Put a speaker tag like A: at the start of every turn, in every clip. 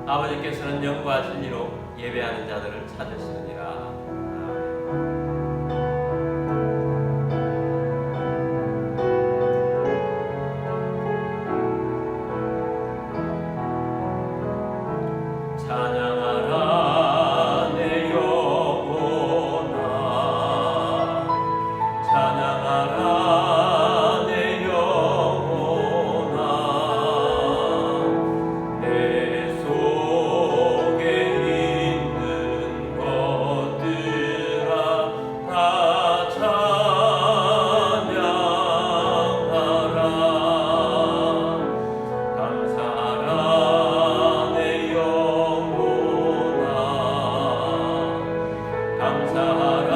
A: 아버지께서는 영과 진리로 예배하는 자들을 찾으시느니라. 찬양하라 내 영혼아, 찬양하라 내 영혼아, 내 속에 있는 것들아 다 찬양하라. 감사하라 내 영혼아, 감사하라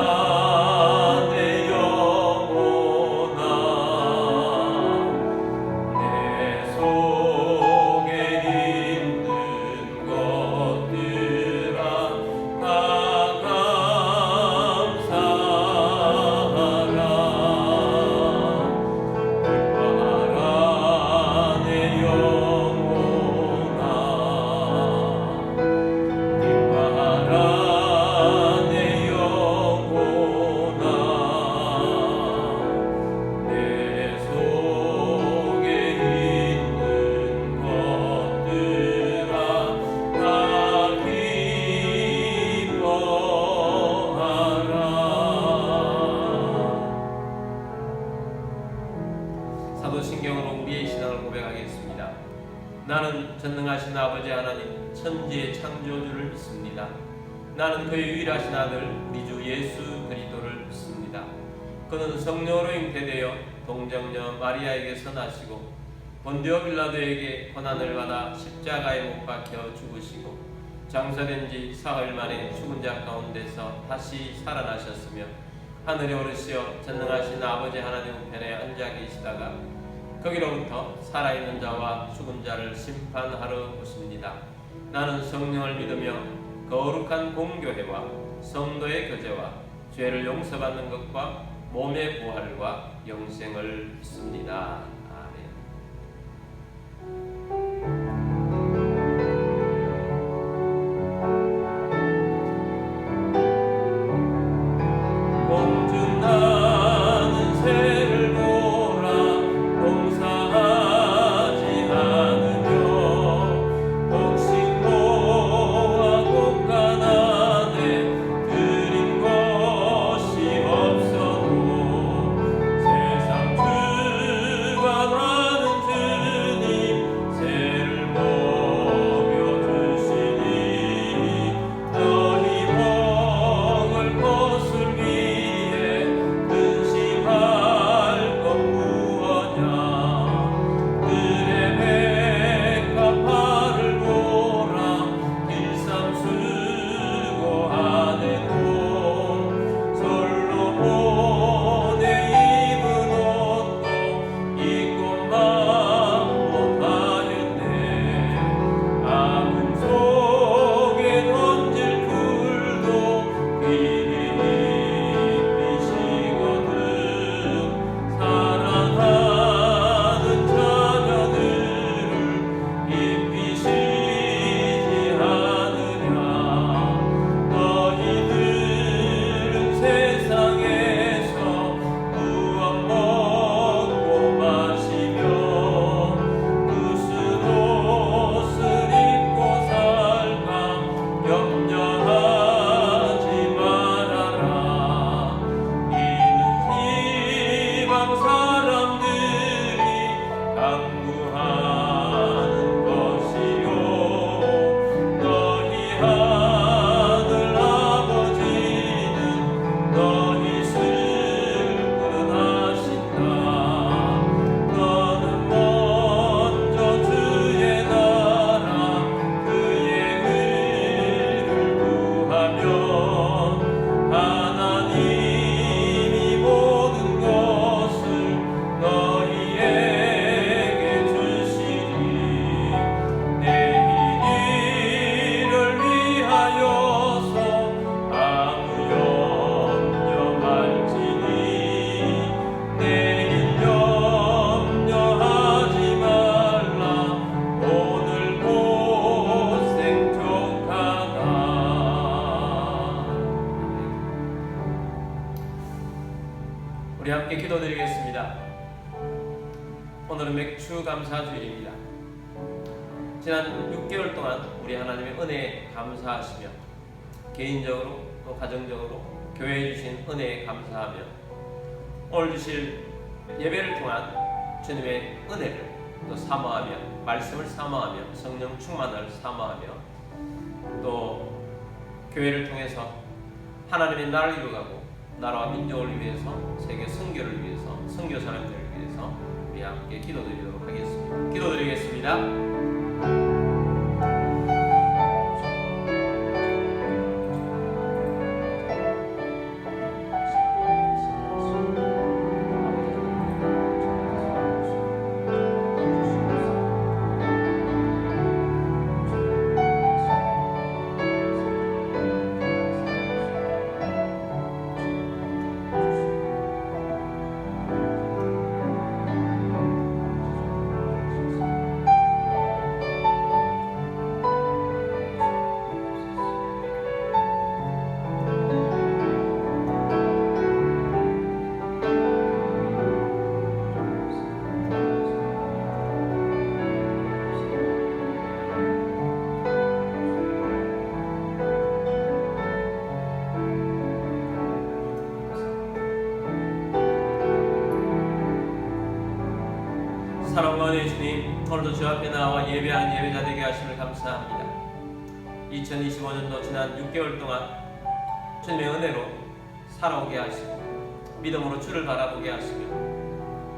A: 내 영혼아, 내 속에 있는 것들아 다 감사하라. 기뻐하라 내 영혼아, 기뻐하라 내 영혼아, 내 속에 있는 것들아 다 기뻐하라. 사도신경으로 우리의 신앙을 고백하겠습니다. 나는 전능하신 아버지 하나님 천지의 창조주를 믿습니다. 나는 그의 유일하신 아들 우리 주 예수 그리스도를 믿습니다. 그는 성령으로 잉태되어 동정녀 마리아에게서 나시고 본디오 빌라도에게 고난을 받아 십자가에 못 박혀 죽으시고 장사된 지 사흘 만에 죽은 자 가운데서 다시 살아나셨으며 하늘에 오르시어 전능하신 아버지 하나님 우편에 앉아 계시다가 거기로부터 살아있는 자와 죽은 자를 심판하러 오십니다. 나는 성령을 믿으며 거룩한 공교회와 성도의 교제와 죄를 용서받는 것과 몸의 부활과 영생을 믿습니다. 아멘. 공중 나는 새를 보라 농사하지 않으며 곡식모아 곡간안에 들인 것이 없어도 세상 주가 함께 기도드리겠습니다. 오늘은 맥주 감사주일입니다. 지난 6개월 동안 우리 하나님의 은혜에 감사하시며 개인적으로 또 가정적으로 교회에 주신 은혜에 감사하며 오늘 주실 예배를 통한 주님의 은혜를 또 사모하며 말씀을 사모하며 성령 충만을 사모하며 또 교회를 통해서 하나님의 나라를 이루어가고 나라와 민족을 위해서 세계 선교를 위해서 선교 사람들을 위해서 우리 함께 기도드리도록 하겠습니다. 기도드리겠습니다. 사랑과 은혜의 주님, 오늘도 주 앞에 나와 예배하는 예배자 되게 하심을 감사합니다. 2025년도 지난 6개월 동안 주님의 은혜로 살아오게 하시고 믿음으로 주를 바라보게 하시며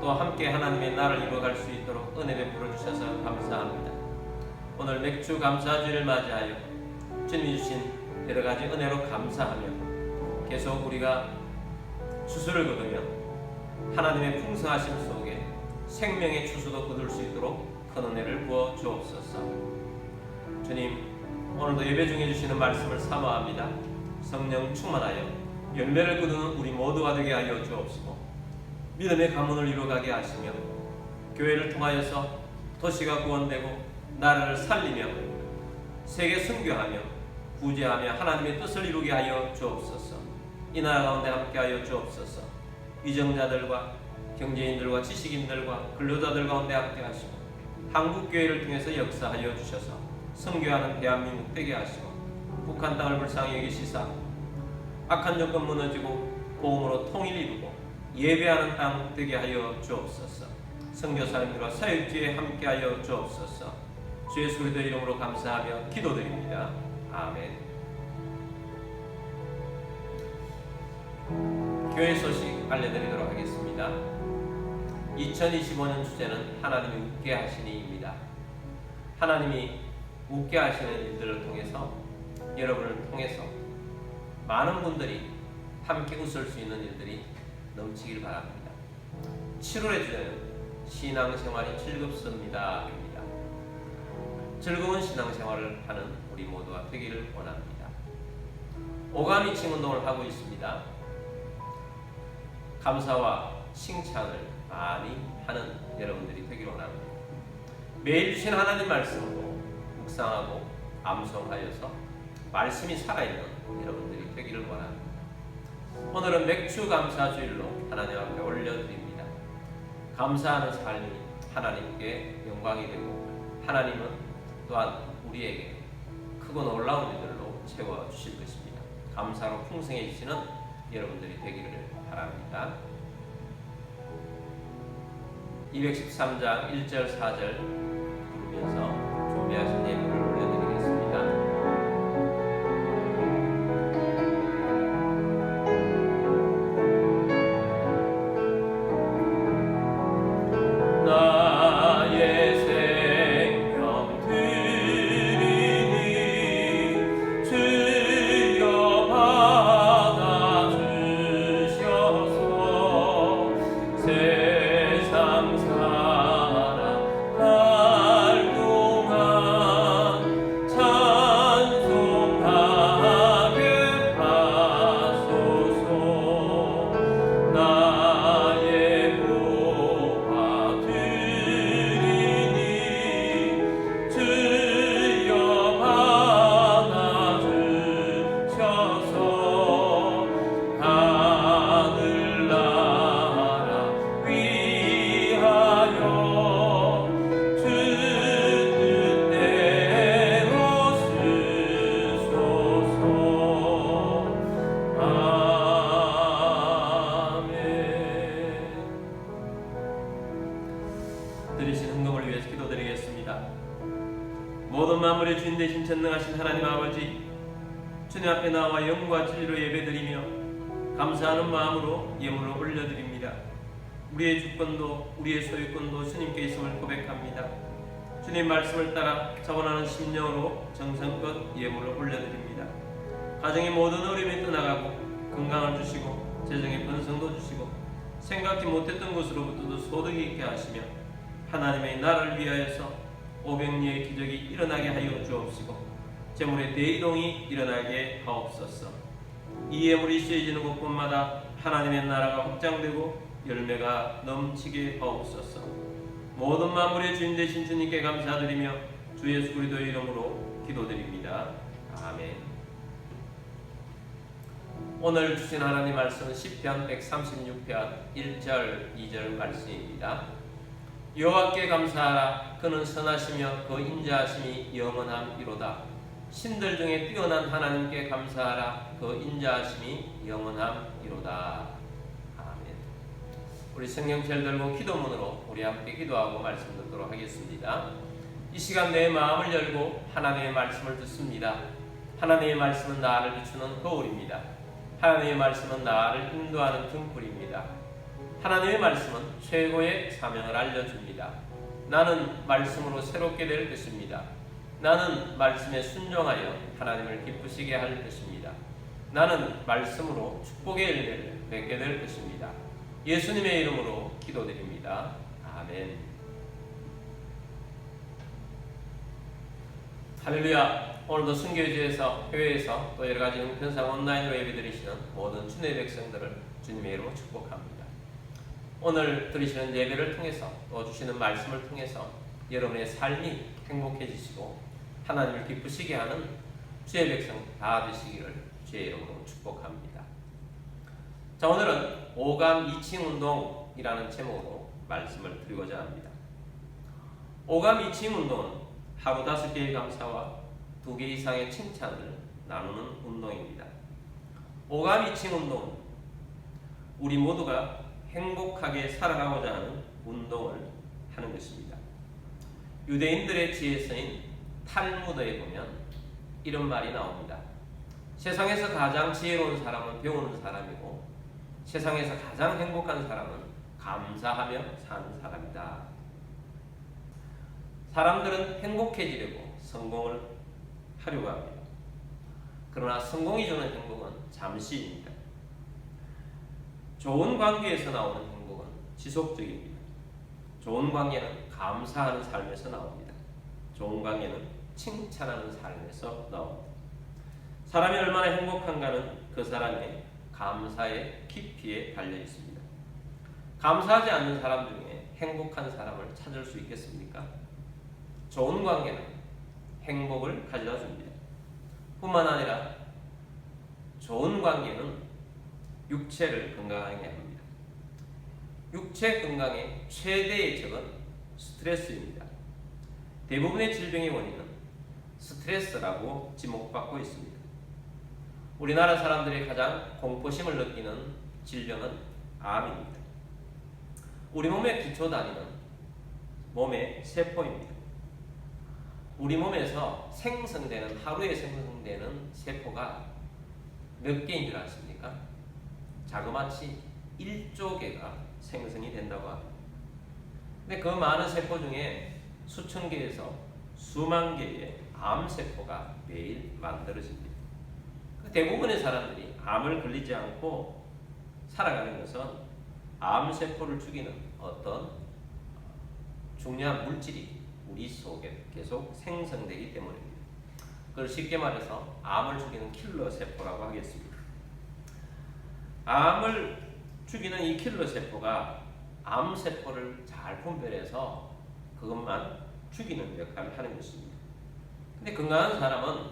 A: 또 함께 하나님의 나라를 이루어갈 수 있도록 은혜 베풀어 주셔서 감사합니다. 오늘 맥주 감사주일을 맞이하여 주님이 주신 여러가지 은혜로 감사하며 계속 우리가 추수를 거두며 하나님의 풍성하심 속에 생명의 추수도 거둘 수 있도록 큰 은혜를 부어 주옵소서. 주님, 오늘도 예배 중에 주시는 말씀을 사모합니다. 성령 충만하여 열매를 거두는 우리 모두가 되게 하여 주옵시고 믿음의 가문을 이루어가게 하시며 교회를 통하여서 도시가 구원되고 나라를 살리며 세계 선교하며 구제하며 하나님의 뜻을 이루게 하여 주옵소서. 이 나라 가운데 함께하여 주옵소서. 위정자들과 경제인들과 지식인들과 근로자들 가운데 함께 하시고 한국교회를 통해서 역사하여 주셔서 선교하는 대한민국 되게 하시고 북한 땅을 불쌍히 여기시사 악한 정권 무너지고 복음으로 통일 이루고 예배하는 땅 되게 하여 주옵소서. 선교사님들과 사역지에 함께 하여 주옵소서. 주 예수 그리스도 이름으로 감사하며 기도드립니다. 아멘. 교회 소식 알려드리도록 하겠습니다. 2025년 주제는 하나님이 웃게 하시니입니다. 하나님이 웃게 하시는 일들을 통해서 여러분을 통해서 많은 분들이 함께 웃을 수 있는 일들이 넘치길 바랍니다. 7월의 주제는 신앙생활이 즐겁습니다 입니다. 즐거운 신앙생활을 하는 우리 모두가 되기를 원합니다. 오가미칭 운동을 하고 있습니다. 감사와 칭찬을 많이 하는 여러분들이 되기를 원합니다. 매일 주신 하나님 말씀으로 묵상하고 암송하여서 말씀이 살아있는 여러분들이 되기를 원합니다. 오늘은 맥주 감사주일로 하나님 앞에 올려드립니다. 감사하는 삶이 하나님께 영광이 되고 하나님은 또한 우리에게 크고 놀라운 일들로 채워주실 것입니다. 감사로 풍성해지시는 여러분들이 되기를 바랍니다. 213장 1절 4절 부르면서 준비하신 예물을 올려드리겠습니다. 나의 생명 드리니 주여 받아 주셔서 세상 살아가 모든 만물의 주인 되신 전능하신 하나님 아버지, 주님 앞에 나와 영과 진리로 예배드리며 감사하는 마음으로 예물을 올려드립니다. 우리의 주권도 우리의 소유권도 주님께 있음을 고백합니다. 주님 말씀을 따라 자원하는 심령으로 정성껏 예물을 올려드립니다. 가정의 모든 어려움이 떠나가고 건강을 주시고 재정의 번성도 주시고 생각지 못했던 곳으로부터도 소득이 있게 하시며 하나님의 나라를 위하여서 오병리의 기적이 일어나게 하여 주옵시고 재물의 대이동이 일어나게 하옵소서. 이 예물이 씌어지는 곳곳마다 하나님의 나라가 확장되고 열매가 넘치게 하옵소서. 모든 만물의 주인 되신 주님께 감사드리며 주 예수 그리스도의 이름으로 기도드립니다. 아멘. 오늘 주신 하나님 말씀은 시편 136편 1절 2절 말씀입니다. 여호와께 감사하라. 그는 선하시며 그 인자하심이 영원함이로다. 신들 중에 뛰어난 하나님께 감사하라. 그 인자하심이 영원함이로다. 아멘. 우리 성경책 들고 기도문으로 우리 함께 기도하고 말씀 듣도록 하겠습니다. 이 시간 내 마음을 열고 하나님의 말씀을 듣습니다. 하나님의 말씀은 나를 비추는 거울입니다. 하나님의 말씀은 나를 인도하는 등불입니다. 하나님의 말씀은 최고의 사명을 알려줍니다. 나는 말씀으로 새롭게 될 것입니다. 나는 말씀에 순종하여 하나님을 기쁘시게 할 것입니다. 나는 말씀으로 축복의 열매를 맺게 될 것입니다. 예수님의 이름으로 기도드립니다. 아멘. 할렐루야. 오늘도 순교지에서 교회에서 또 여러가지 형편상 온라인으로 예배드리시는 모든 주님의 백성들을 주님의 이름으로 축복합니다. 오늘 드리시는 예배를 통해서 또 주시는 말씀을 통해서 여러분의 삶이 행복해지시고 하나님을 기쁘시게 하는 주의 백성 다 되시기를 주의 이름으로 축복합니다. 자, 오늘은 오감 이칭 운동이라는 제목으로 말씀을 드리고자 합니다. 오감 이칭 운동은 하루 5개의 감사와 2개 이상의 칭찬을 나누는 운동입니다. 오감 이칭 운동은 우리 모두가 행복하게 살아가고자 하는 운동을 하는 것입니다. 유대인들의 지혜서인 탈무드에 보면 이런 말이 나옵니다. 세상에서 가장 지혜로운 사람은 배우는 사람이고 세상에서 가장 행복한 사람은 감사하며 사는 사람이다. 사람들은 행복해지려고 성공을 하려고 합니다. 그러나 성공이 주는 행복은 잠시입니다. 좋은 관계에서 나오는 행복은 지속적입니다. 좋은 관계는 감사하는 삶에서 나옵니다. 좋은 관계는 칭찬하는 삶에서 나옵니다. 사람이 얼마나 행복한가는 그 사람의 감사의 깊이에 달려 있습니다. 감사하지 않는 사람 중에 행복한 사람을 찾을 수 있겠습니까? 좋은 관계는 행복을 가져다 줍니다. 뿐만 아니라 좋은 관계는 육체를 건강하게 합니다. 육체 건강의 최대의 적은 스트레스입니다. 대부분의 질병의 원인은 스트레스라고 지목받고 있습니다. 우리나라 사람들이 가장 공포심을 느끼는 질병은 암입니다. 우리 몸의 기초 단위는 몸의 세포입니다. 우리 몸에서 하루에 생성되는 세포가 몇 개인 줄 아십니까? 자그마치 1조 개가 생성이 된다고 합니다. 근데 그 많은 세포 중에 수천 개에서 수만 개의 암세포가 매일 만들어집니다. 대부분의 사람들이 암을 걸리지 않고 살아가는 것은 암세포를 죽이는 어떤 중요한 물질이 우리 속에 계속 생성되기 때문입니다. 그걸 쉽게 말해서 암을 죽이는 킬러 세포라고 하겠습니다. 암을 죽이는 이 킬러 세포가 암세포를 잘 분별해서 그것만 죽이는 역할을 하는 것입니다. 근데 건강한 사람은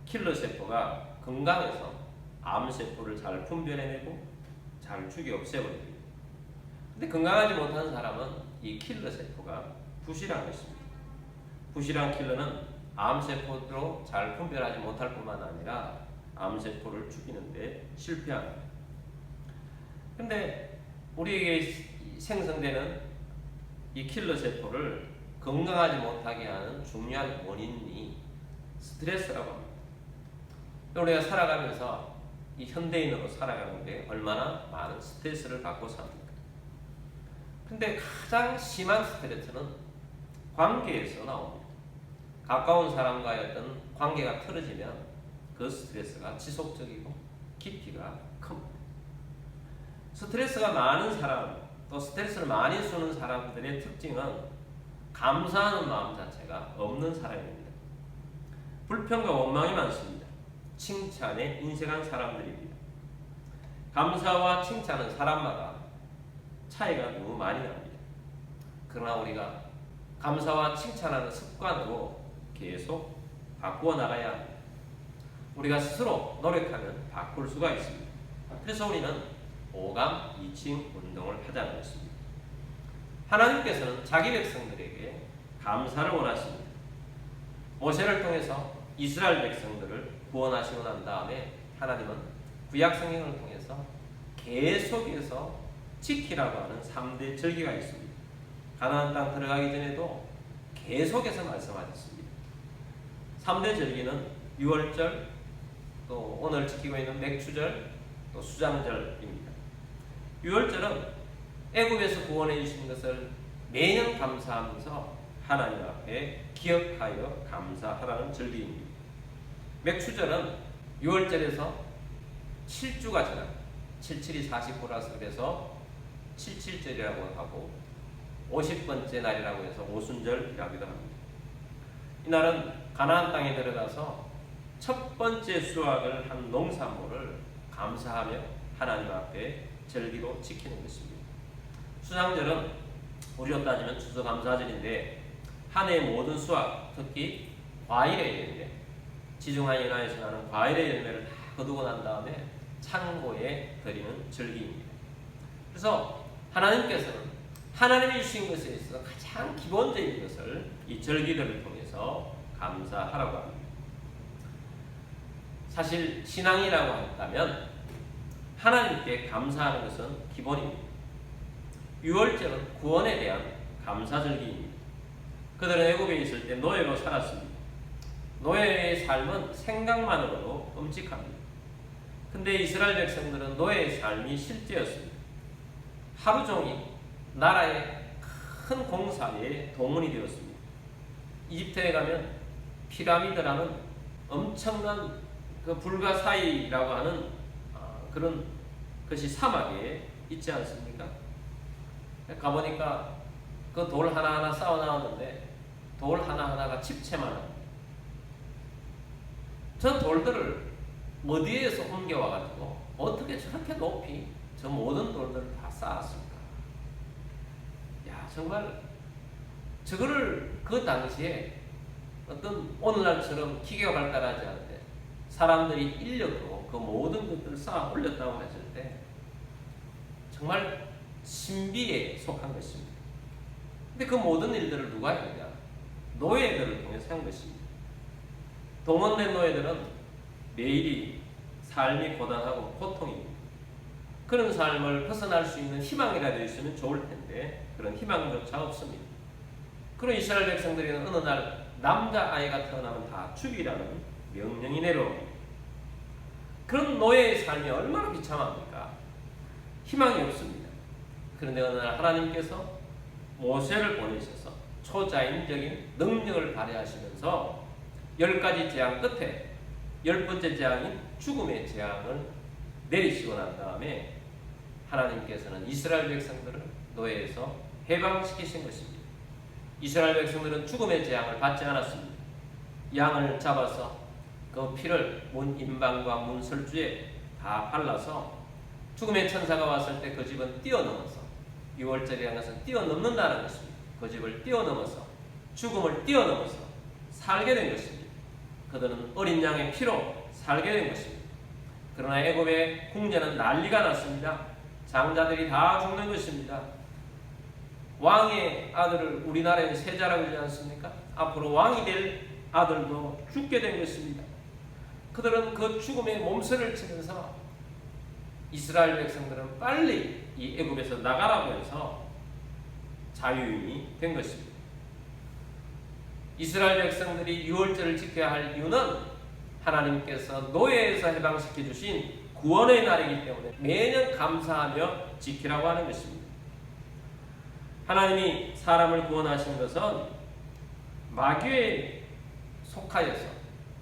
A: 킬러 세포가 건강해서 암세포를 잘 분별해내고 잘 죽여 없애버립니다. 근데 건강하지 못한 사람은 이 킬러 세포가 부실한 것입니다. 부실한 킬러는 암세포로 잘 분별하지 못할 뿐만 아니라 암세포를 죽이는데 실패합니다. 근데 우리에게 생성되는 이 킬러 세포를 그 건강하지 못하게 하는 중요한 원인이 스트레스라고 합니다. 우리가 살아가면서 이 현대인으로 살아가는데 얼마나 많은 스트레스를 받고 삽니까? 근데 가장 심한 스트레스는 관계에서 나옵니다. 가까운 사람과의 어떤 관계가 틀어지면 그 스트레스가 지속적이고 깊이가 큽니다. 스트레스가 많은 사람, 또 스트레스를 많이 쓰는 사람들의 특징은 감사하는 마음 자체가 없는 사람입니다. 불평과 원망이 많습니다. 칭찬에 인색한 사람들입니다. 감사와 칭찬은 사람마다 차이가 너무 많이 납니다. 그러나 우리가 감사와 칭찬하는 습관으로 계속 바꾸어 나가야 합니다. 우리가 스스로 노력하면 바꿀 수가 있습니다. 그래서 우리는 오감 이칭 운동을 하자는 것입니다. 하나님께서는 자기 백성들에게 감사를 원하십니다. 모세를 통해서 이스라엘 백성들을 구원하시고 난 다음에 하나님은 구약 성경을 통해서 계속해서 지키라고 하는 3대 절기가 있습니다. 가나안 땅 들어가기 전에도 계속해서 말씀하셨습니다. 3대 절기는 유월절, 또 오늘 지키고 있는 맥추절, 또 수장절입니다. 유월절은 애굽에서 구원해 주신 것을 매년 감사하면서 하나님 앞에 기억하여 감사하라는 절기입니다. 맥추절은 6월절에서 7주가 지나 77이 49라서 그래서 77절이라고 하고 50번째 날이라고 해서 오순절이라고도 합니다. 이날은 가나안 땅에 들어가서 첫 번째 수확을 한 농산물을 감사하며 하나님 앞에 절기로 지키는 것입니다. 수장절은 우리로 따지면 추수감사절인데 한 해의 모든 수확, 특히 과일의 열매, 지중한 연화에서 나는 과일의 열매를 다 거두고 난 다음에 창고에 드리는 절기입니다. 그래서 하나님께서는 하나님이 주신 것에 있어서 가장 기본적인 것을 이 절기들을 통해서 감사하라고 합니다. 사실 신앙이라고 한다면 하나님께 감사하는 것은 기본입니다. 유월절은 구원에 대한 감사절기입니다. 그들은 애굽에 있을 때 노예로 살았습니다. 노예의 삶은 생각만으로도 끔찍합니다. 근데 이스라엘 백성들은 노예의 삶이 실제였습니다. 하루 종일 나라의 큰 공사에 동원이 되었습니다. 이집트에 가면 피라미드라는 엄청난 그 불가사의라고 하는 그런 것이 사막에 있지 않습니까? 가보니까 그 돌 하나하나 쌓아 나왔는데 돌 하나하나가 집채만 합니다. 저 돌들을 어디에서 옮겨와가지고 어떻게 저렇게 높이 저 모든 돌들을 다 쌓았습니까? 야, 정말 저거를 그 당시에 어떤 오늘날처럼 기계가 발달하지 않은데 사람들이 인력으로 그 모든 것들을 쌓아 올렸다고 했을 때 정말 신비에 속한 것입니다. 근데 그 모든 일들을 누가 했느냐? 노예들을 통해서 한 것입니다. 동원된 노예들은 매일이 삶이 고단하고 고통입니다. 그런 삶을 벗어날 수 있는 희망이라도 있으면 좋을 텐데 그런 희망조차 없습니다. 그런 이스라엘 백성들에게는 어느 날 남자아이가 태어나면 다 죽이라는 명령이 내려옵니다. 그런 노예의 삶이 얼마나 비참합니까? 희망이 없습니다. 그런데 어느 날 하나님께서 모세를 보내셔서 초자연적인 능력을 발휘하시면서 10가지 재앙 끝에 10번째 재앙인 죽음의 재앙을 내리시고 난 다음에 하나님께서는 이스라엘 백성들을 노예에서 해방시키신 것입니다. 이스라엘 백성들은 죽음의 재앙을 받지 않았습니다. 양을 잡아서 그 피를 문 임방과 문 설주에 다 발라서 죽음의 천사가 왔을 때 그 집은 뛰어넘어서 6월절이라는 것은 뛰어넘는다는 것입니다. 그 집을 뛰어넘어서 죽음을 뛰어넘어서 살게 된 것입니다. 그들은 어린 양의 피로 살게 된 것입니다. 그러나 애굽의 궁전은 난리가 났습니다. 장자들이 다 죽는 것입니다. 왕의 아들을 우리나라에 세자라고 하지 않습니까? 앞으로 왕이 될 아들도 죽게 된 것입니다. 그들은 그 죽음의 몸서리를 치면서 이스라엘 백성들은 빨리 이 애굽에서 나가라고 해서 자유인이 된 것입니다. 이스라엘 백성들이 유월절을 지켜야 할 이유는 하나님께서 노예에서 해방시켜 주신 구원의 날이기 때문에 매년 감사하며 지키라고 하는 것입니다. 하나님이 사람을 구원하신 것은 마귀에 속하여서,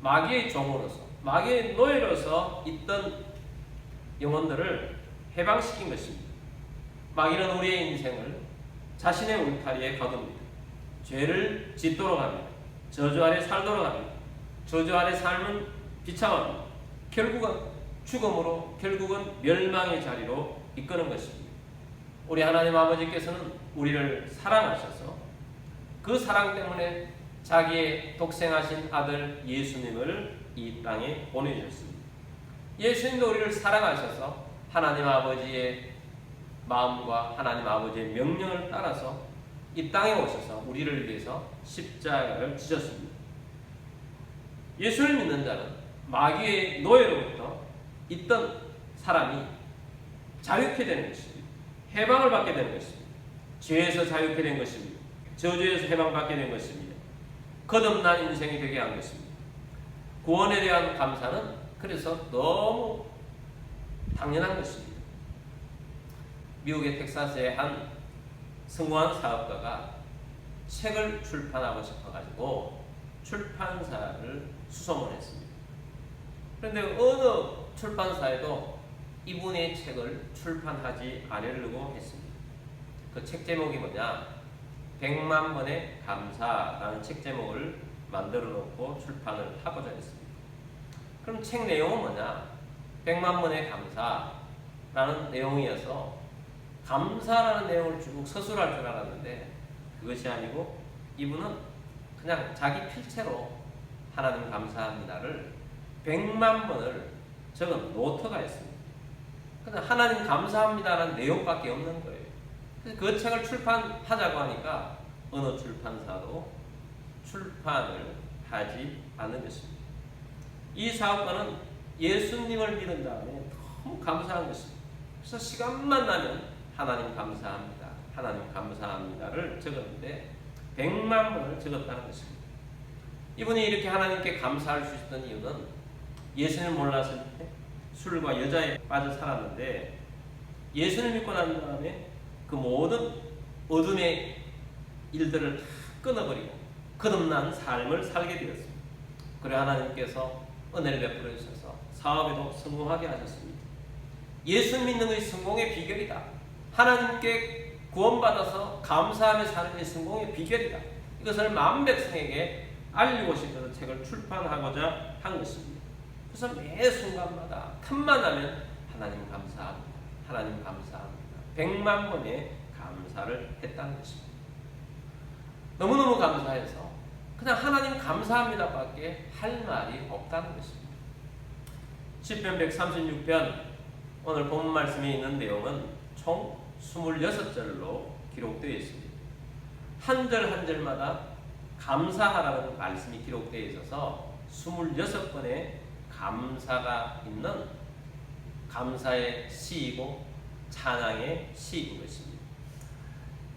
A: 마귀의 종으로서, 마귀의 노예로서 있던 영혼들을 해방시킨 것입니다. 마귀는 우리의 인생을 자신의 울타리에 가둡니다. 죄를 짓도록 합니다. 저주 아래 살도록 합니다. 저주 아래 삶은 비참합니다. 결국은 죽음으로, 결국은 멸망의 자리로 이끄는 것입니다. 우리 하나님 아버지께서는 우리를 사랑하셔서 그 사랑 때문에 자기의 독생하신 아들 예수님을 이 땅에 보내주셨습니다. 예수님도 우리를 사랑하셔서 하나님 아버지의 마음과 하나님 아버지의 명령을 따라서 이 땅에 오셔서 우리를 위해서 십자가를 지셨습니다. 예수를 믿는 자는 마귀의 노예로부터 있던 사람이 자유케 되는 것입니다. 해방을 받게 되는 것입니다. 죄에서 자유케 된 것입니다. 저주에서 해방받게 된 것입니다. 거듭난 인생이 되게 한 것입니다. 구원에 대한 감사는 그래서 너무 당연한 것입니다. 미국의 텍사스의 한 성공한 사업가가 책을 출판하고 싶어가지고 출판사를 수소문했습니다. 그런데 어느 출판사에도 이분의 책을 출판하지 않으려고 했습니다. 그 책 제목이 뭐냐? 100만 번의 감사라는 책 제목을 만들어 놓고 출판을 하고자 했습니다. 그럼 책 내용은 뭐냐? 100만 번의 감사라는 내용이어서 감사라는 내용을 쭉 서술할 줄 알았는데 그것이 아니고 이분은 그냥 자기 필체로 하나님 감사합니다를 100만 번을 적은 노트가 있습니다. 근데 하나님 감사합니다라는 내용밖에 없는 거예요. 그래서 그 책을 출판하자고 하니까 어느 출판사도 출판을 하지 않는 것입니다. 이 사업가는 예수님을 믿은 다음에 너무 감사한 것입니다. 그래서 시간만 나면 하나님 감사합니다, 하나님 감사합니다를 적었는데 100만 번을 적었다는 것입니다. 이분이 이렇게 하나님께 감사할 수 있었던 이유는 예수님을 몰랐을 때 술과 여자에 빠져 살았는데 예수를 믿고 난 다음에 그 모든 어둠의 일들을 다 끊어버리고 거듭난 삶을 살게 되었습니다. 그래 하나님께서 은혜를 베풀어 주셔서 사업에도 성공하게 하셨습니다. 예수 믿는 것이 성공의 비결이다. 하나님께 구원받아서 감사하며 사는 게 성공의 비결이다. 이것을 만 백성에게 알리고 싶어서 책을 출판하고자 한 것입니다. 그래서 매 순간마다 틈만 나면 하나님 감사합니다, 하나님 감사합니다, 100만 번의 감사를 했다는 것입니다. 너무너무 감사해서 그냥 하나님 감사합니다 밖에 할 말이 없다는 것입니다. 시편 136편 오늘 본문 말씀에 있는 내용은 총 26절로 기록되어 있습니다. 한 절 한 절마다 감사하라는 말씀이 기록되어 있어서 26번의 감사가 있는 감사의 시이고 찬양의 시인 것입니다.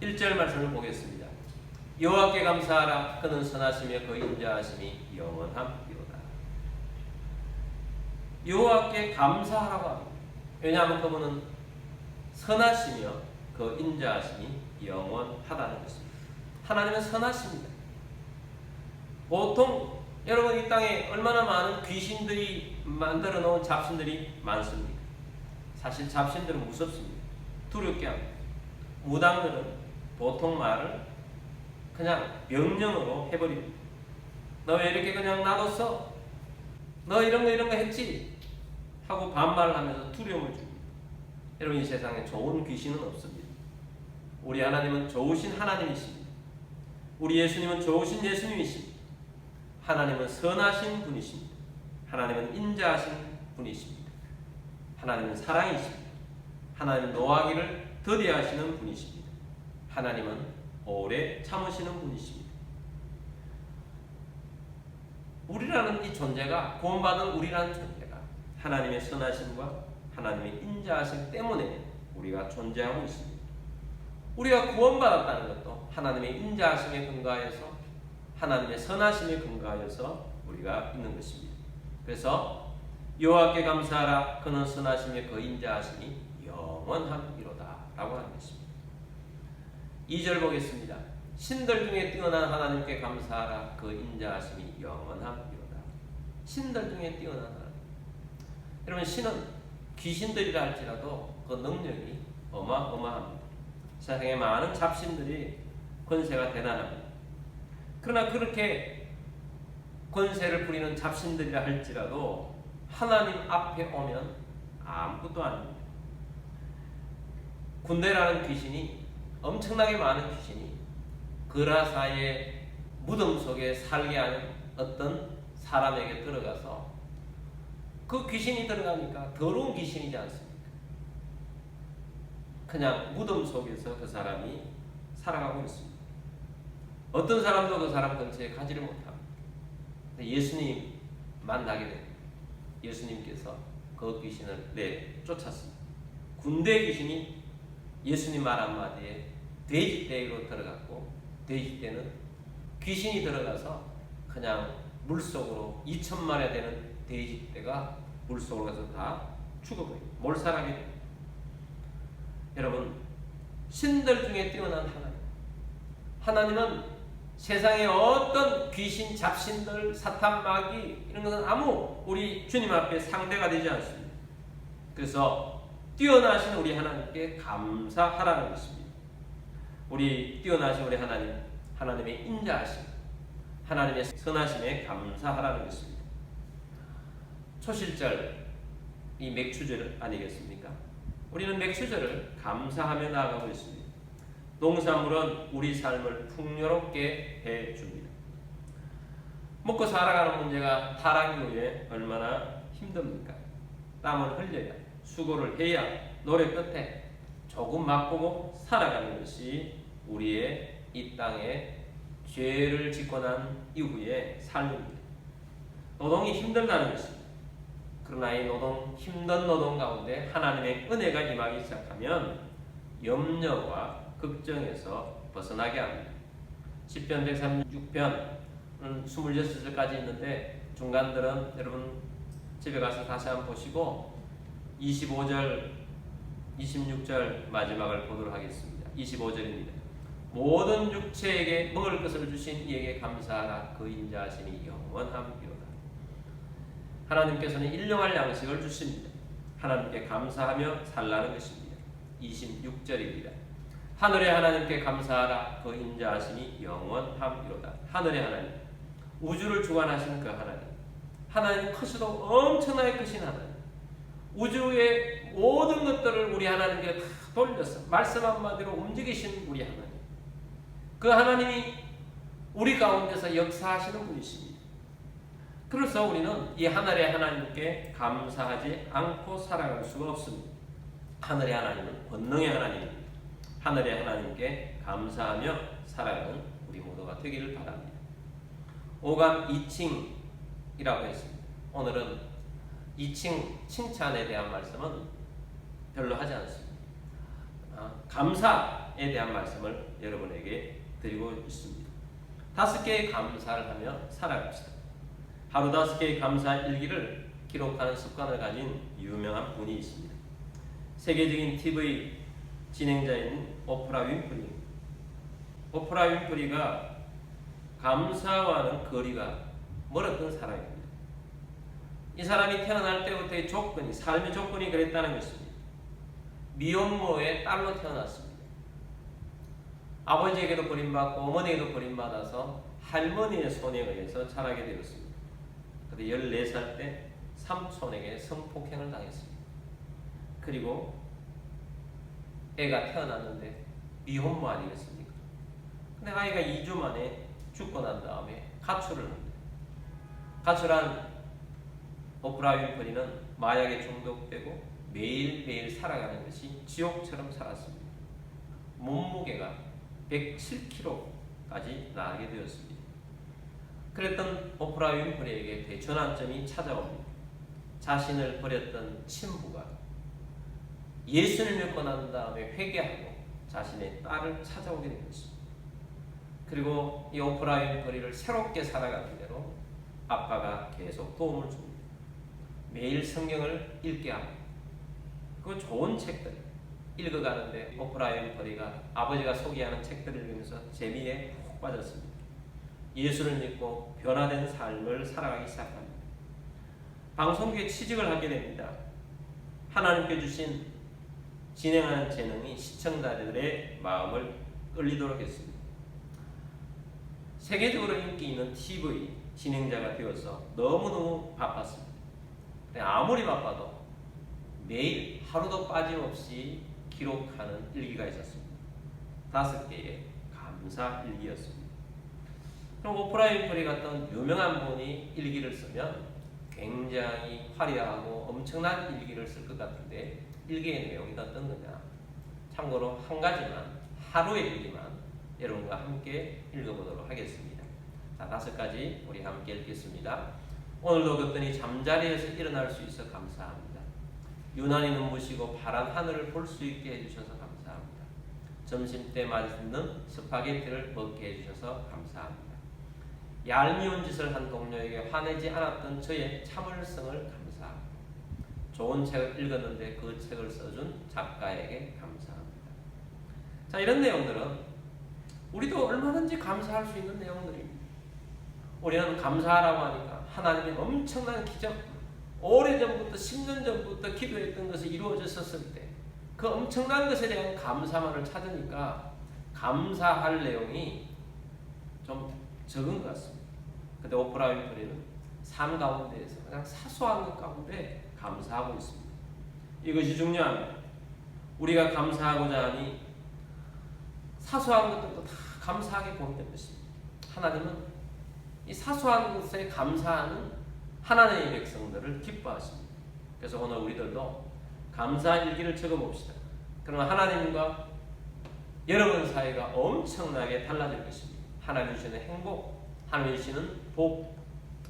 A: 1절 말씀을 보겠습니다. 여호와께 감사하라. 그는 선하시며 그 인자하심이 영원함이로다. 여호와께 감사하라고 합니다. 왜냐하면 그분은 선하시며 그 인자하심이 영원하다는 것입니다. 하나님은 선하십니다. 보통 여러분 이 땅에 얼마나 많은 귀신들이 만들어 놓은 잡신들이 많습니까? 사실 잡신들은 무섭습니다. 두렵게 합니다. 무당들은 보통 말을 그냥 명령으로 해버립니다. 너 왜 이렇게 그냥 놔뒀어? 너 이런 거 했지? 하고 반말을 하면서 두려움을 줍니다. 여러분 이 세상에 좋은 귀신은 없습니다. 우리 하나님은 좋으신 하나님이십니다. 우리 예수님은 좋으신 예수님이십니다. 하나님은 선하신 분이십니다. 하나님은 인자하신 분이십니다. 하나님은 사랑이십니다. 하나님은 노하기를 더디하시는 분이십니다. 하나님은 오래 참으시는 분이십니다. 우리라는 이 존재가, 구원받은 우리라는 존재가 하나님의 선하심과 하나님의 인자하심 때문에 우리가 존재하고 있습니다. 우리가 구원받았다는 것도 하나님의 인자하심에 근거하여서 하나님의 선하심에 근거하여서 우리가 있는 것입니다. 그래서 여호와께 감사하라 그는 선하심에 그 인자하심이 영원함이로다 라고 하는 것입니다. 2절 보겠습니다. 신들 중에 뛰어난 하나님께 감사하라 그 인자하심이 영원함이로다. 신들 중에 뛰어난 하나님. 여러분, 신은 귀신들이라 할지라도 그 능력이 어마어마합니다. 세상에 많은 잡신들이 권세가 대단합니다. 그러나 그렇게 권세를 부리는 잡신들이라 할지라도 하나님 앞에 오면 아무것도 아닙니다. 군대라는 귀신이, 엄청나게 많은 귀신이 그라사의 무덤 속에 살게 하는 어떤 사람에게 들어가서 그 귀신이 들어가니까 더러운 귀신이지 않습니까? 그냥 무덤 속에서 그 사람이 살아가고 있습니다. 어떤 사람도 그 사람 근처에 가지를 못합니다. 예수님 만나게 됩니다. 예수님께서 그 귀신을 내쫓았습니다. 군대 귀신이 예수님 말 한마디에 돼지떼로 들어갔고, 돼지떼는 귀신이 들어가서 그냥 물속으로 2,000마리 되는 돼지떼가 물속으로 가서 다 죽어버려요. 몰살하게 됩니다. 여러분, 신들 중에 뛰어난 하나님은 세상의 어떤 귀신, 잡신들, 사탄, 마귀 이런 것은 아무 우리 주님 앞에 상대가 되지 않습니다. 그래서 뛰어나신 우리 하나님께 감사하라는 것입니다. 우리 뛰어나신 우리 하나님, 하나님의 인자하심, 하나님의 선하심에 감사하라는 것입니다. 초실절, 이 맥추절 아니겠습니까? 우리는 맥추절을 감사하며 나아가고 있습니다. 농산물은 우리 삶을 풍요롭게 해줍니다. 먹고 살아가는 문제가 타락 이후에 얼마나 힘듭니까? 땀을 흘려야, 수고를 해야 노래 끝에 조금 맛보고 살아가는 것이 우리의 이 땅에 죄를 짓고 난 이후의 삶입니다. 노동이 힘들다는 것입니다. 그러나 이 힘든 노동 가운데 하나님의 은혜가 임하기 시작하면 염려와 걱정에서 벗어나게 합니다. 시편 136편은 26절까지 있는데 중간들은 여러분 집에 가서 다시 한번 보시고 25절, 26절 마지막을 보도록 하겠습니다. 25절입니다. 모든 육체에게 먹을 것을 주신 이에게 감사하라 그 인자하심이 영원함이로다. 하나님께서는 일용할 양식을 주십니다. 하나님께 감사하며 살라는 것입니다. 26절입니다. 하늘의 하나님께 감사하라 그 인자하심이 영원함이로다. 하늘의 하나님, 우주를 주관하신 그 하나님, 하나님 크시도 엄청나게 크신 하나님, 우주의 모든 것들을 우리 하나님께 다 돌려서 말씀 한마디로 움직이신 우리 하나님, 그 하나님이 우리 가운데서 역사하시는 분이십니다. 그래서 우리는 이 하늘의 하나님께 감사하지 않고 살아갈 수가 없습니다. 하늘의 하나님은 권능의 하나님입니다. 하늘의 하나님께 감사하며 살아가는 우리 모두가 되기를 바랍니다. 오감 2칭이라고 했습니다. 오늘은 2칭 칭찬에 대한 말씀은 별로 하지 않습니다. 감사에 대한 말씀을 여러분에게 드리고 있습니다. 5개의 감사를 하며 살아갑시다. 하루 5개의 감사 일기를 기록하는 습관을 가진 유명한 분이 있습니다. 세계적인 TV 진행자인 오프라 윈프리. 오프라 윈프리가 감사와는 거리가 멀었던 사람입니다. 이 사람이 태어날 때부터의 조건이, 삶의 조건이 그랬다는 것입니다. 미혼모의 딸로 태어났습니다. 아버지에게도 버림받고 어머니에게도 버림받아서 할머니의 손에 의해서 자라게 되었습니다. 그런데 14살 때 삼촌에게 성폭행을 당했습니다. 그리고 애가 태어났는데 미혼모 아니겠습니까? 근데 아이가 2주 만에 죽고 난 다음에 가출을 합니다. 가출한 오프라 윈프리는 마약에 중독되고 매일매일 살아가는 것이 지옥처럼 살았습니다. 몸무게가 107kg까지 나가게 되었습니다. 그랬던 오프라 윈프리에게 대전환점이 찾아옵니다. 자신을 버렸던 친부가 예수를 믿고 난 다음에 회개하고 자신의 딸을 찾아오게 된 것입니다. 그리고 이 오프라 윈프리를 새롭게 살아가는 대로 아빠가 계속 도움을 줍니다. 매일 성경을 읽게 합니다. 그 좋은 책들 읽어가는데 오프라 윈프리가 아버지가 소개하는 책들을 읽으면서 재미에 푹 빠졌습니다. 예수를 믿고 변화된 삶을 살아가기 시작합니다. 방송국에 취직을 하게 됩니다. 하나님께 주신 진행하는 재능이 시청자들의 마음을 끌리도록 했습니다. 세계적으로 인기 있는 TV 진행자가 되어서 너무너무 바빴습니다. 아무리 바빠도 매일 하루도 빠짐없이 기록하는 일기가 있었습니다. 5개의 감사 일기였습니다. 그럼 오프라 윈프리 같은 유명한 분이 일기를 쓰면 굉장히 화려하고 엄청난 일기를 쓸 것 같은데 일기의 내용이 어떤 거냐? 참고로 한 가지만, 하루의 일기만 여러분과 함께 읽어보도록 하겠습니다. 자, 5가지 우리 함께 읽겠습니다. 오늘도 그랬더니 잠자리에서 일어날 수 있어 감사합니다. 유난히 눈부시고 파란 하늘을 볼 수 있게 해주셔서 감사합니다. 점심때 맛있는 스파게티를 먹게 해주셔서 감사합니다. 얄미운 짓을 한 동료에게 화내지 않았던 저의 참을성을 감사합니다. 좋은 책을 읽었는데 그 책을 써준 작가에게 감사합니다. 자, 이런 내용들은 우리도 얼마든지 감사할 수 있는 내용들입니다. 우리는 감사하라고 하니까 하나님의 엄청난 기적, 오래전부터 10년 전부터 기도했던 것이 이루어졌었을 때 그 엄청난 것에 대한 감사만을 찾으니까 감사할 내용이 좀 적은 것 같습니다. 근데 오프라 윈프리는 삶 가운데에서 그냥 사소한 것 가운데 감사하고 있습니다. 이것이 중요합니다. 우리가 감사하고자 하니 사소한 것들도 다 감사하게 보이는 것입니다. 하나님은 이 사소한 것에 감사하는 하나님의 백성들을 기뻐하십니다. 그래서 오늘 우리들도 감사 일기를 적어봅시다. 그러면 하나님과 여러분 사이가 엄청나게 달라질 것입니다. 하나님 주시는 행복, 하나님 주시는 복,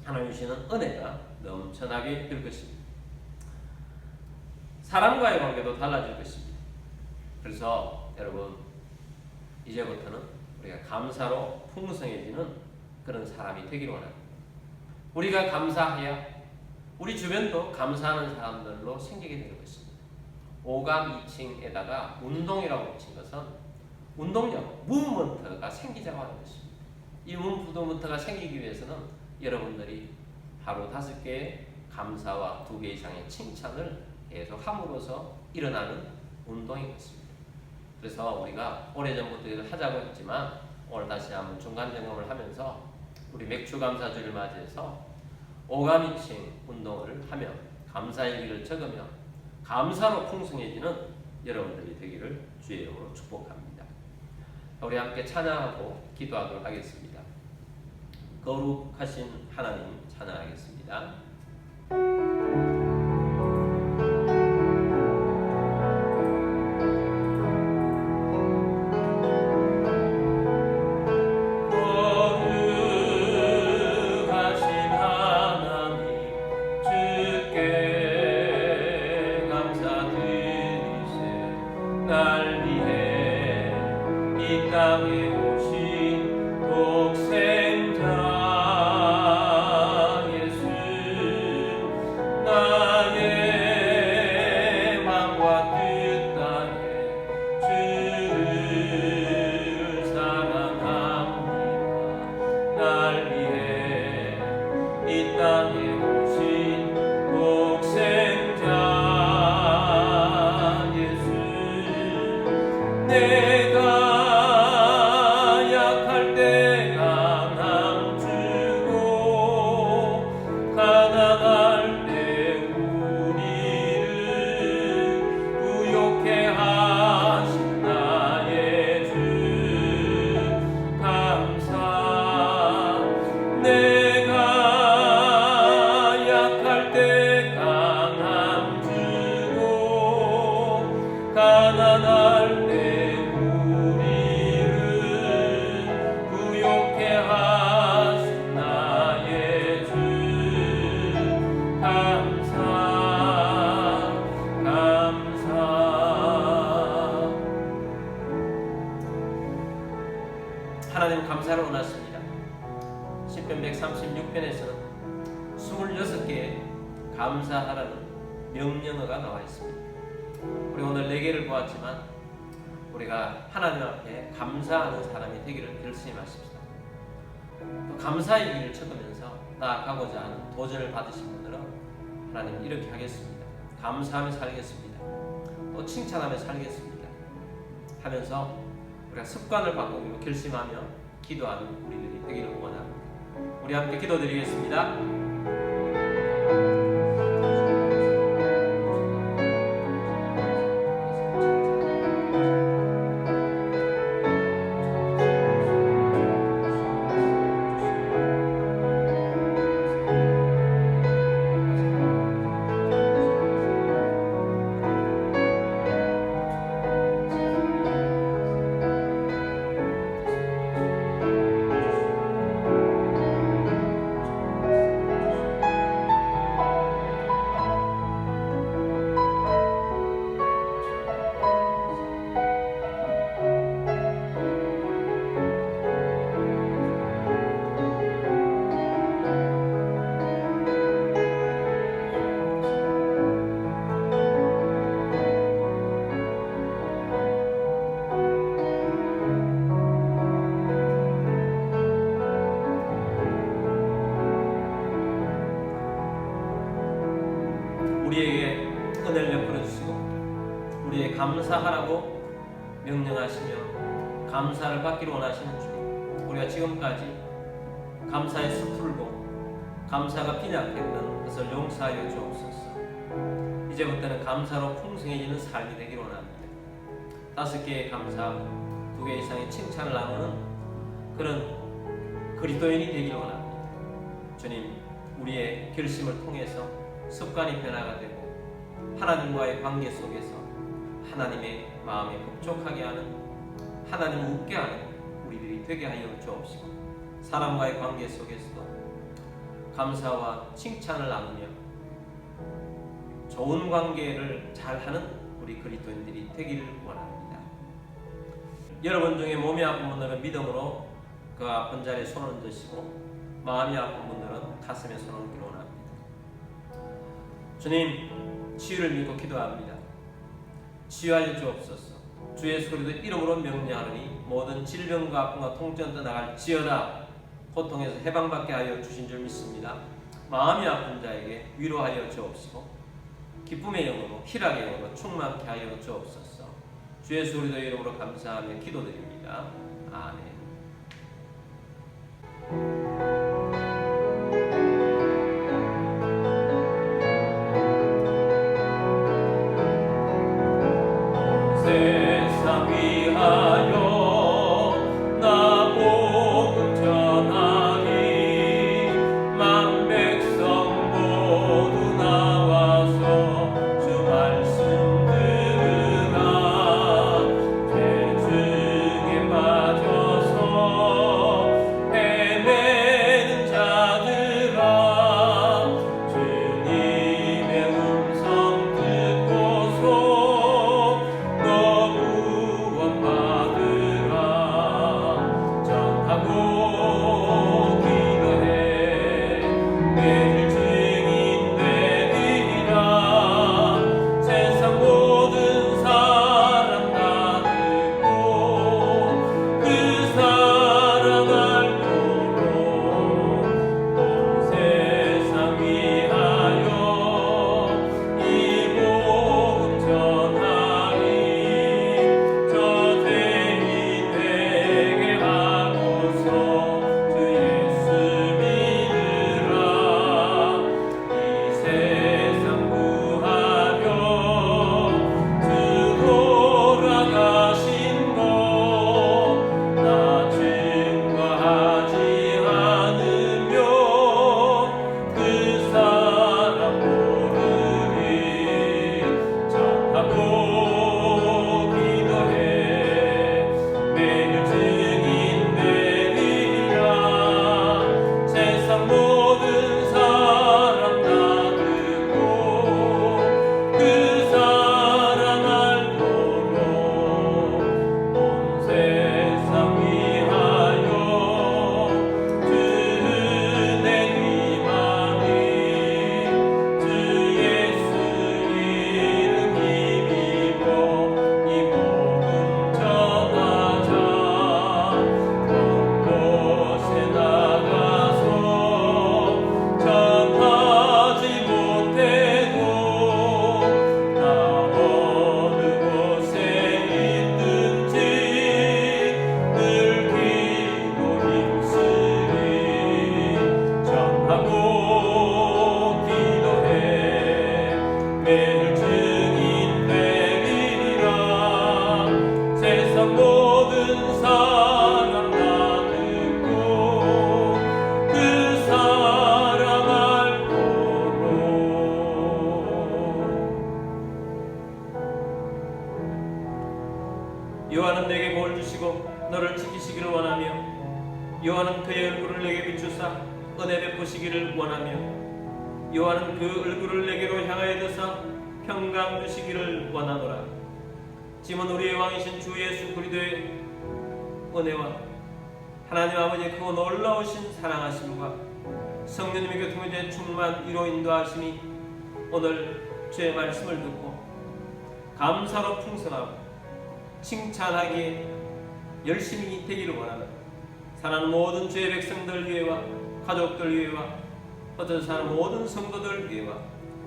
A: 하나님 주시는 은혜가 넘쳐나게 될 것입니다. 사람과의 관계도 달라질 것입니다. 그래서 여러분 이제부터는 우리가 감사로 풍성해지는 그런 사람이 되기를 원합니다. 우리가 감사해야 우리 주변도 감사하는 사람들로 생기게 되는 것입니다. 오감 2층에다가 운동이라고 붙인 것은 운동력, 무브먼트가 생기자고 하는 것입니다. 이 무브먼트가 생기기 위해서는 여러분들이 하루 5개의 감사와 2개 이상의 칭찬을 계속 함으로써 일어나는 운동인 것입니다. 그래서 우리가 오래전부터 이걸 하자고 했지만 오늘 다시 한번 중간 점검을 하면서 우리 맥주 감사주를 맞이해서 오감 2층 운동을 하며 감사일기를 적으며 감사로 풍성해지는 여러분들이 되기를 주의 이름으로 축복합니다. 우리 함께 찬양하고 기도하도록 하겠습니다. 거룩하신 하나님 찬양하겠습니다.
B: 날 위해 이 땅에 오신 독생자 예수, 나의 맘과 뜻 다해 주를 사랑합니다. 날 위해 이 땅에 오신 독생자 내가 약할 때 강함 주고 가난할 때 우리를 부욕해 하신 나의 주 감사. 내가
A: 감사를 원하십니다. 시편 136편에서는 26개의 감사하라는 명령어가 나와 있습니다. 우리 오늘 4개를 보았지만 우리가 하나님 앞에 감사하는 사람이 되기를 결심하십시다. 또 감사의 길을 찾으면서 나아가고자 하는 도전을 받으신 분들은 하나님 이렇게 하겠습니다. 감사하며 살겠습니다. 또 칭찬하며 살겠습니다. 하면서 우리가 습관을 바꾸기로 결심하며 기도하는 우리들이 되기를 원합니다. 우리 함께 기도드리겠습니다. 우리에게 은혜를 베풀어 주시고 우리에게 감사하라고 명령하시며 감사를 받기를 원하시는 주님, 우리가 지금까지 감사의 숲풀고 감사가 빈약했던 것을 용서하여 주옵소서. 이제부터는 감사로 풍성해지는 삶이 되기를 원합니다. 5개의 감사하고 2개 이상의 칭찬을 나누는 그런 그리스도인이 되기를 원합니다. 주님, 우리의 결심을 통해서 습관이 변화가 되고 하나님과의 관계 속에서 하나님의 마음에 급족하게 하는, 하나님을 웃게 하는 우리들이 되게 하여 주옵시고, 사람과의 관계 속에서도 감사와 칭찬을 나누며 좋은 관계를 잘하는 우리 그리스도인들이 되기를 원합니다. 여러분 중에 몸이 아픈 분들은 믿음으로 그 아픈 자리에 손을 얹으시고, 마음이 아픈 분들은 가슴에 손을 얹기를 원합니다. 주님, 치유를 믿고 기도합니다. 치유하여 주옵소서. 주 예수 그리스도 이름으로 명령하노니 모든 질병과 아픔과 통증 떠나갈지어다. 고통에서 해방받게 하여 주신 줄 믿습니다. 마음이 아픈 자에게 위로하여 주옵시고 기쁨의 영으로, 희락의 영으로 충만케 하여 주옵소서. 주 예수 그리스도 이름으로 감사하며 기도드립니다. 아멘.
B: 세상 위하여 나 복음 전하니 만 백성 모두 나와서 주 말씀 들으라. 죄 중에 빠져서 헤매는
A: 여호와는 그의 얼굴을 내게 비추사 은혜 베푸시기를 원하며 여호와는 그 얼굴을 내게로 향하여 드사 평강 주시기를 원하노라. 지금은 우리의 왕이신 주 예수 그리스도의 은혜와 하나님 아버지의 크고 놀라우신 사랑하심과 성령님의 교통의 충만 위로 인도하심이 오늘 주의 말씀을 듣고 감사로 풍성하고 칭찬하기에 열심히 되기를 원하는 사랑하는 모든 주의 백성들 위에와 가족들 위에와 어떤 사람 모든 성도들 위에와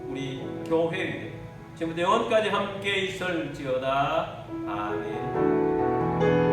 A: 우리 교회 위에 지금부터 영원까지 함께 있을지어다. 아멘.